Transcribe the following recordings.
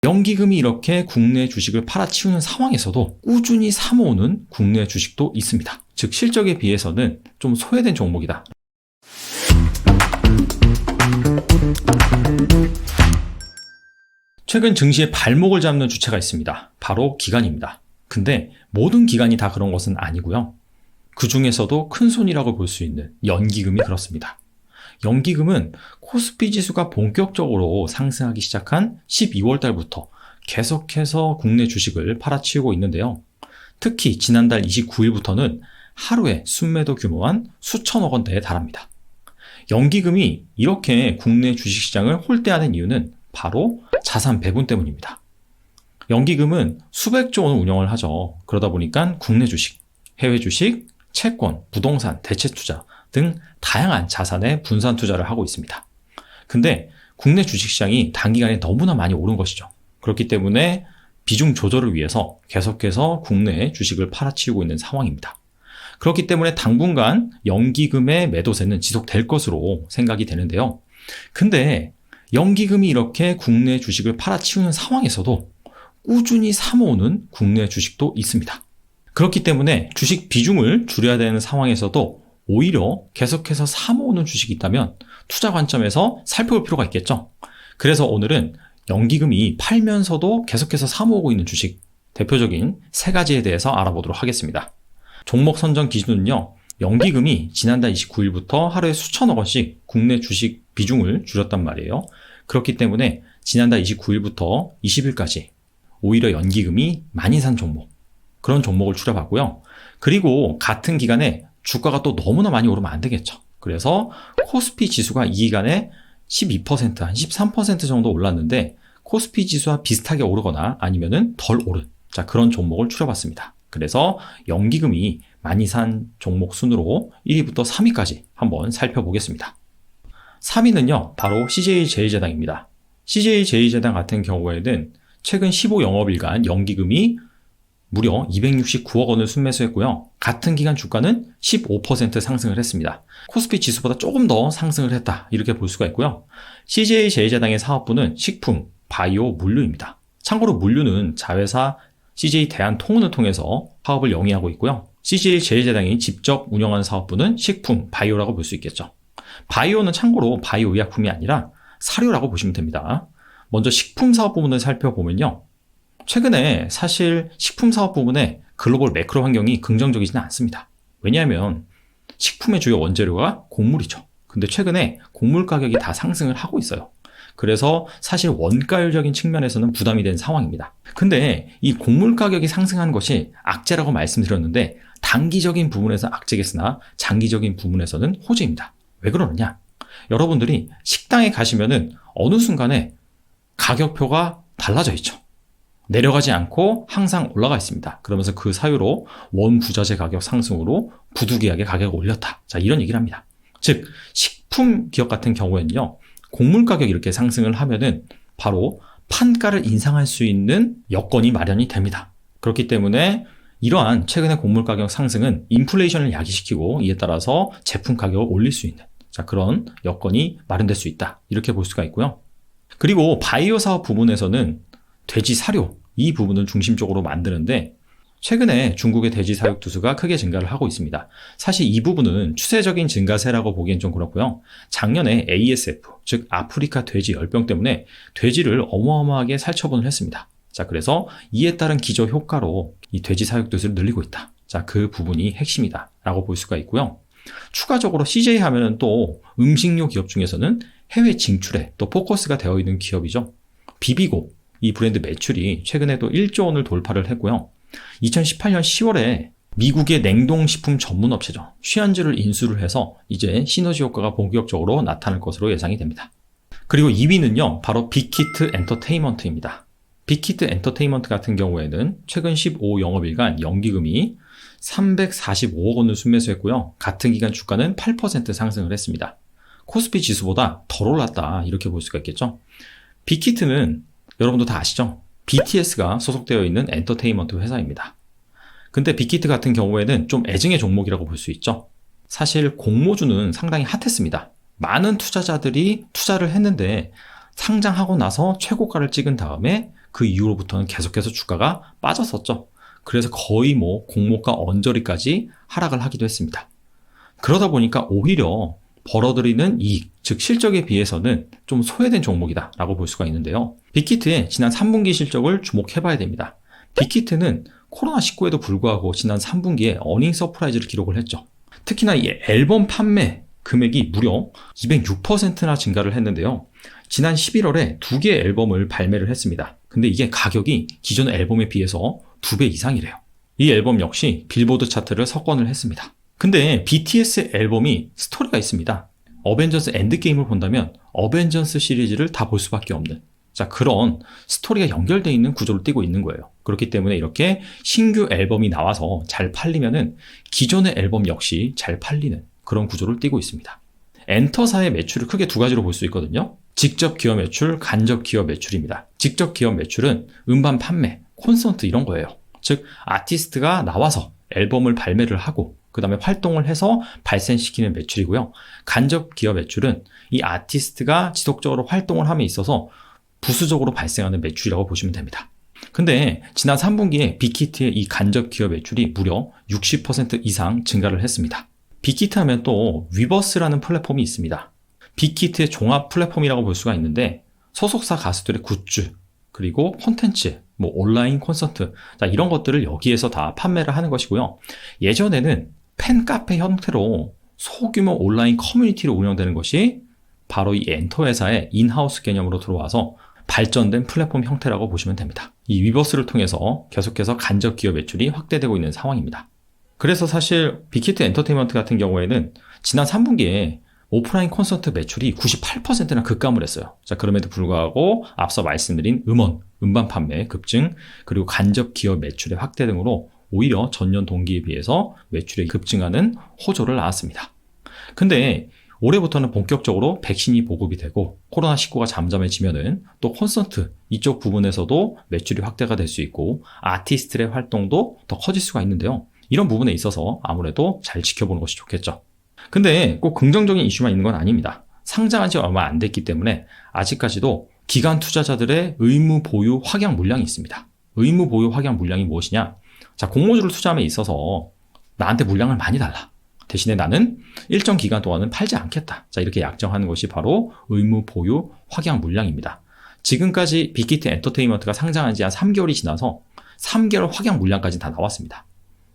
연기금이 이렇게 국내 주식을 팔아치우는 상황에서도 꾸준히 사모으는 국내 주식도 있습니다. 즉 실적에 비해서는 좀 소외된 종목이다. 최근 증시의 발목을 잡는 주체가 있습니다. 바로 기관입니다. 근데 모든 기관이 다 그런 것은 아니고요. 그 중에서도 큰 손이라고 볼 수 있는 연기금이 그렇습니다. 연기금은 코스피 지수가 본격적으로 상승하기 시작한 12월 달부터 계속해서 국내 주식을 팔아치우고 있는데요. 특히 지난달 29일부터는 하루에 순매도 규모만 수천억 원대에 달합니다. 연기금이 이렇게 국내 주식시장을 홀대하는 이유는 바로 자산 배분 때문입니다. 연기금은 수백조 원 운영을 하죠. 그러다 보니까 국내 주식, 해외 주식, 채권, 부동산, 대체 투자 등 다양한 자산에 분산 투자를 하고 있습니다. 근데 국내 주식시장이 단기간에 너무나 많이 오른 것이죠. 그렇기 때문에 비중 조절을 위해서 계속해서 국내 주식을 팔아치우고 있는 상황입니다. 그렇기 때문에 당분간 연기금의 매도세는 지속될 것으로 생각이 되는데요. 근데 연기금이 이렇게 국내 주식을 팔아치우는 상황에서도 꾸준히 사모으는 국내 주식도 있습니다. 그렇기 때문에 주식 비중을 줄여야 되는 상황에서도 오히려 계속해서 사모으는 주식이 있다면 투자 관점에서 살펴볼 필요가 있겠죠. 그래서 오늘은 연기금이 팔면서도 계속해서 사모으고 있는 주식 대표적인 세 가지에 대해서 알아보도록 하겠습니다. 종목 선정 기준은요. 연기금이 지난달 29일부터 하루에 수천억 원씩 국내 주식 비중을 줄였단 말이에요. 그렇기 때문에 지난달 29일부터 20일까지 오히려 연기금이 많이 산 종목, 그런 종목을 추려봤고요. 그리고 같은 기간에 주가가 또 너무나 많이 오르면 안 되겠죠. 그래서 코스피 지수가 이 기간에 12%, 한 13% 정도 올랐는데 코스피 지수와 비슷하게 오르거나 아니면은 덜 오른 그런 종목을 추려봤습니다. 그래서 연기금이 많이 산 종목 순으로 1위부터 3위까지 한번 살펴보겠습니다. 3위는요, 바로 CJ-제일제당입니다. CJ-제일제당 같은 경우에는 최근 15영업일간 연기금이 무려 269억 원을 순매수했고요. 같은 기간 주가는 15% 상승을 했습니다. 코스피 지수보다 조금 더 상승을 했다, 이렇게 볼 수가 있고요. CJ-제일제당의 사업부는 식품, 바이오, 물류입니다. 참고로 물류는 자회사 CJ-대한통운을 통해서 사업을 영위하고 있고요. CJ-제일제당이 직접 운영하는 사업부는 식품, 바이오라고 볼 수 있겠죠. 바이오는 참고로 바이오 의약품이 아니라 사료라고 보시면 됩니다. 먼저 식품 사업 부분을 살펴보면요. 최근에 사실 식품 사업 부분에 글로벌 매크로 환경이 긍정적이지는 않습니다. 왜냐하면 식품의 주요 원재료가 곡물이죠. 근데 최근에 곡물 가격이 다 상승을 하고 있어요. 그래서 사실 원가율적인 측면에서는 부담이 된 상황입니다. 근데 이 곡물 가격이 상승하는 것이 악재라고 말씀드렸는데 단기적인 부분에서 악재겠으나 장기적인 부분에서는 호재입니다. 왜 그러느냐? 여러분들이 식당에 가시면은 어느 순간에 가격표가 달라져 있죠. 내려가지 않고 항상 올라가 있습니다. 그러면서 그 사유로 원부자재 가격 상승으로 부득이하게 가격을 올렸다. 이런 얘기를 합니다. 즉 식품 기업 같은 경우에는요. 곡물 가격이 이렇게 상승을 하면은 바로 판가를 인상할 수 있는 여건이 마련이 됩니다. 그렇기 때문에 이러한 최근의 곡물 가격 상승은 인플레이션을 야기시키고 이에 따라서 제품 가격을 올릴 수 있는 그런 여건이 마련될 수 있다. 이렇게 볼 수가 있고요. 그리고 바이오 사업 부분에서는 돼지 사료, 이 부분을 중심적으로 만드는데 최근에 중국의 돼지 사육 두수가 크게 증가를 하고 있습니다. 사실 이 부분은 추세적인 증가세라고 보기엔 좀 그렇고요. 작년에 ASF, 즉 아프리카 돼지 열병 때문에 돼지를 어마어마하게 살처분을 했습니다. 그래서 이에 따른 기저 효과로 이 돼지 사육 두수를 늘리고 있다. 그 부분이 핵심이다 라고 볼 수가 있고요. 추가적으로 CJ 하면은 또 음식료 기업 중에서는 해외 진출에 또 포커스가 되어 있는 기업이죠. 비비고, 이 브랜드 매출이 최근에도 1조 원을 돌파를 했고요. 2018년 10월에 미국의 냉동식품 전문 업체죠. 쉬안즈를 인수를 해서 이제 시너지 효과가 본격적으로 나타날 것으로 예상이 됩니다. 그리고 2위는요. 바로 빅히트 엔터테인먼트입니다. 빅히트 엔터테인먼트 같은 경우에는 최근 15영업일간 연기금이 345억 원을 순매수했고요. 같은 기간 주가는 8% 상승을 했습니다. 코스피 지수보다 덜 올랐다, 이렇게 볼 수가 있겠죠. 빅히트는 여러분도 다 아시죠? BTS가 소속되어 있는 엔터테인먼트 회사입니다. 근데 빅히트 같은 경우에는 좀 애증의 종목이라고 볼 수 있죠. 사실 공모주는 상당히 핫했습니다. 많은 투자자들이 투자를 했는데 상장하고 나서 최고가를 찍은 다음에 그 이후로부터는 계속해서 주가가 빠졌었죠. 그래서 거의 뭐 공모가 언저리까지 하락을 하기도 했습니다. 그러다 보니까 오히려 벌어들이는 이익, 즉 실적에 비해서는 좀 소외된 종목이다 라고 볼 수가 있는데요. 빅히트의 지난 3분기 실적을 주목해봐야 됩니다. 빅히트는 코로나19에도 불구하고 지난 3분기에 어닝 서프라이즈를 기록을 했죠. 특히나 이 앨범 판매 금액이 무려 206%나 증가를 했는데요. 지난 11월에 2개의 앨범을 발매를 했습니다. 근데 이게 가격이 기존 앨범에 비해서 2배 이상이래요. 이 앨범 역시 빌보드 차트를 석권을 했습니다. 근데 BTS 앨범이 스토리가 있습니다. 어벤져스 엔드게임을 본다면 어벤져스 시리즈를 다 볼 수밖에 없는 그런 스토리가 연결되어 있는 구조를 띠고 있는 거예요. 그렇기 때문에 이렇게 신규 앨범이 나와서 잘 팔리면은 기존의 앨범 역시 잘 팔리는 그런 구조를 띠고 있습니다. 엔터사의 매출을 크게 두 가지로 볼 수 있거든요. 직접 기업 매출, 간접 기업 매출입니다. 직접 기업 매출은 음반 판매, 콘서트 이런 거예요. 즉 아티스트가 나와서 앨범을 발매를 하고 그 다음에 활동을 해서 발생시키는 매출이고요. 간접 기업 매출은 이 아티스트가 지속적으로 활동을 함에 있어서 부수적으로 발생하는 매출이라고 보시면 됩니다. 근데 지난 3분기에 빅히트의 이 간접 기업 매출이 무려 60% 이상 증가를 했습니다. 빅히트 하면 또 위버스라는 플랫폼이 있습니다. 빅히트의 종합 플랫폼이라고 볼 수가 있는데 소속사 가수들의 굿즈, 그리고 콘텐츠, 뭐 온라인 콘서트 이런 것들을 여기에서 다 판매를 하는 것이고요. 예전에는 팬카페 형태로 소규모 온라인 커뮤니티로 운영되는 것이 바로 이 엔터 회사의 인하우스 개념으로 들어와서 발전된 플랫폼 형태라고 보시면 됩니다. 이 위버스를 통해서 계속해서 간접 기업 매출이 확대되고 있는 상황입니다. 그래서 사실 빅히트 엔터테인먼트 같은 경우에는 지난 3분기에 오프라인 콘서트 매출이 98%나 급감을 했어요. 그럼에도 불구하고 앞서 말씀드린 음반 판매 급증, 그리고 간접 기업 매출의 확대 등으로 오히려 전년 동기에 비해서 매출이 급증하는 호조를 낳았습니다. 근데 올해부터는 본격적으로 백신이 보급이 되고 코로나19가 잠잠해지면은 또 콘서트 이쪽 부분에서도 매출이 확대가 될 수 있고 아티스트의 활동도 더 커질 수가 있는데요. 이런 부분에 있어서 아무래도 잘 지켜보는 것이 좋겠죠. 근데 꼭 긍정적인 이슈만 있는 건 아닙니다. 상장한 지 얼마 안 됐기 때문에 아직까지도 기관 투자자들의 의무 보유 확약 물량이 있습니다. 의무 보유 확약 물량이 무엇이냐? 공모주를 투자함에 있어서 나한테 물량을 많이 달라. 대신에 나는 일정 기간 동안은 팔지 않겠다. 이렇게 약정하는 것이 바로 의무 보유 확약 물량입니다. 지금까지 빅히트 엔터테인먼트가 상장한 지 한 3개월이 지나서 3개월 확약 물량까지 다 나왔습니다.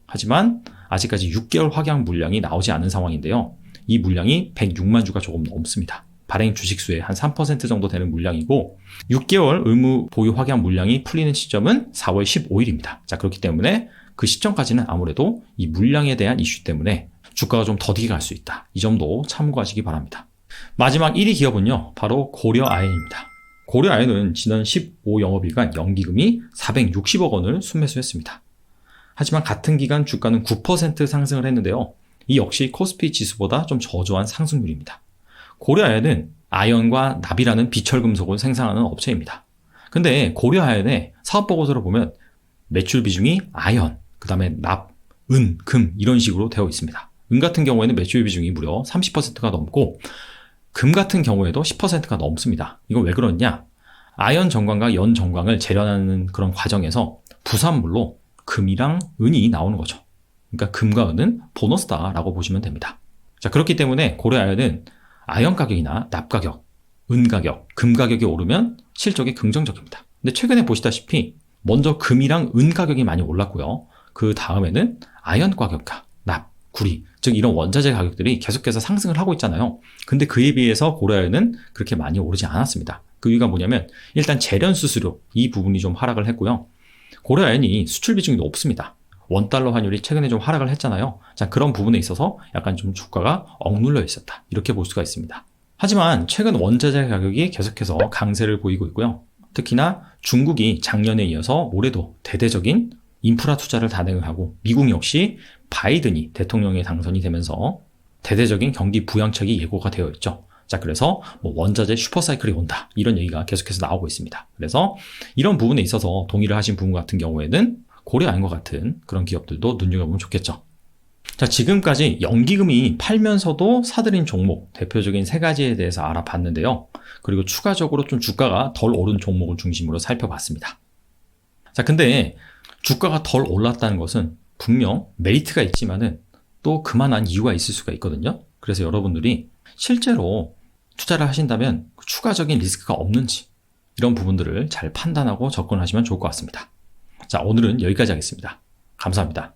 하지만 아직까지 6개월 확약 물량이 나오지 않은 상황인데요. 이 물량이 106만 주가 조금 넘습니다. 발행 주식수의 한 3% 정도 되는 물량이고 6개월 의무 보유 확약 물량이 풀리는 시점은 4월 15일입니다. 그렇기 때문에 그 시점까지는 아무래도 이 물량에 대한 이슈 때문에 주가가 좀 더디게 갈 수 있다. 이 점도 참고하시기 바랍니다. 마지막 1위 기업은요. 바로 고려아연입니다. 고려아연은 지난 15영업일간 연기금이 460억 원을 순매수했습니다. 하지만 같은 기간 주가는 9% 상승을 했는데요. 이 역시 코스피 지수보다 좀 저조한 상승률입니다. 고려아연은 아연과 납이라는 비철금속을 생산하는 업체입니다. 근데 고려아연의 사업보고서를 보면 매출 비중이 아연, 그 다음에 납, 은, 금 이런 식으로 되어 있습니다. 은 같은 경우에는 매출 비중이 무려 30%가 넘고 금 같은 경우에도 10%가 넘습니다. 이건 왜 그러냐? 아연 정광과 연 정광을 재련하는 그런 과정에서 부산물로 금이랑 은이 나오는 거죠. 그러니까 금과 은은 보너스다라고 보시면 됩니다. 그렇기 때문에 고려아연은 아연 가격이나 납 가격, 은 가격, 금 가격이 오르면 실적이 긍정적입니다. 근데 최근에 보시다시피 먼저 금이랑 은 가격이 많이 올랐고요. 그 다음에는 아연 가격과 납, 구리, 즉 이런 원자재 가격들이 계속해서 상승을 하고 있잖아요. 근데 그에 비해서 고려아연은 그렇게 많이 오르지 않았습니다. 그 이유가 뭐냐면 일단 재련 수수료 이 부분이 좀 하락을 했고요. 고려아연이 수출 비중이 높습니다. 원달러 환율이 최근에 좀 하락을 했잖아요. 그런 부분에 있어서 약간 좀 주가가 억눌려 있었다. 이렇게 볼 수가 있습니다. 하지만 최근 원자재 가격이 계속해서 강세를 보이고 있고요. 특히나 중국이 작년에 이어서 올해도 대대적인 인프라 투자를 단행을 하고 미국 역시 바이든이 대통령에 당선이 되면서 대대적인 경기 부양책이 예고가 되어 있죠. 그래서 원자재 슈퍼사이클이 온다. 이런 얘기가 계속해서 나오고 있습니다. 그래서 이런 부분에 있어서 동의를 하신 부분 같은 경우에는 고려아연과 같은 그런 기업들도 눈여겨보면 좋겠죠. 지금까지 연기금이 팔면서도 사들인 종목 대표적인 세 가지에 대해서 알아봤는데요. 그리고 추가적으로 좀 주가가 덜 오른 종목을 중심으로 살펴봤습니다. 자, 근데 주가가 덜 올랐다는 것은 분명 메리트가 있지만은 또 그만한 이유가 있을 수가 있거든요. 그래서 여러분들이 실제로 투자를 하신다면 추가적인 리스크가 없는지 이런 부분들을 잘 판단하고 접근하시면 좋을 것 같습니다. 자, 오늘은 여기까지 하겠습니다. 감사합니다.